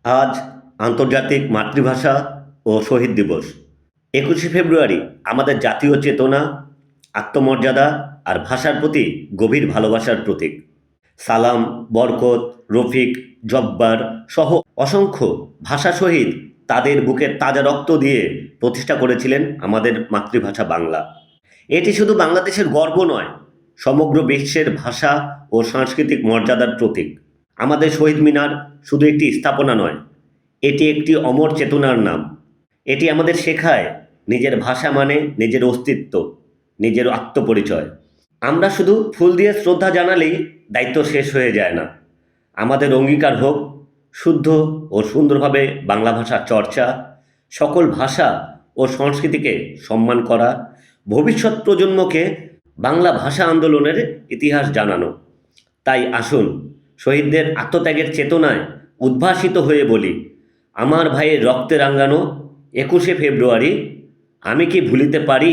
আজ আন্তর্জাতিক মাতৃভাষা ও শহীদ দিবস। ২১শে ফেব্রুয়ারি আমাদের জাতীয় চেতনা, আত্মমর্যাদা আর ভাষার প্রতি গভীর ভালোবাসার প্রতীক। সালাম, বরকত, রফিক, জব্বার সহ অসংখ্য ভাষা শহীদ তাদের বুকের তাজা রক্ত দিয়ে প্রতিষ্ঠা করেছিলেন আমাদের মাতৃভাষা বাংলা। এটি শুধু বাংলাদেশের গর্ব নয়, সমগ্র বিশ্বের ভাষা ও সাংস্কৃতিক মর্যাদার প্রতীক। আমাদের শহীদ মিনার শুধু একটি স্থাপনা নয়, এটি একটি অমর চেতনার নাম। এটি আমাদের শেখায় নিজের ভাষা মানে নিজের অস্তিত্ব, নিজের আত্মপরিচয়। আমরা শুধু ফুল দিয়ে শ্রদ্ধা জানালেই দায়িত্ব শেষ হয়ে যায় না। আমাদের অঙ্গীকার হোক শুদ্ধ ও সুন্দরভাবে বাংলা ভাষার চর্চা, সকল ভাষা ও সংস্কৃতিকে সম্মান করা, ভবিষ্যৎ প্রজন্মকে বাংলা ভাষা আন্দোলনের ইতিহাস জানানো। তাই আসুন শহীদদের আত্মত্যাগের চেতনায় উদ্ভাসিত হয়ে বলি, আমার ভাইয়ের রক্তে রাঙানো ২১শে ফেব্রুয়ারি আমি কি ভুলিতে পারি।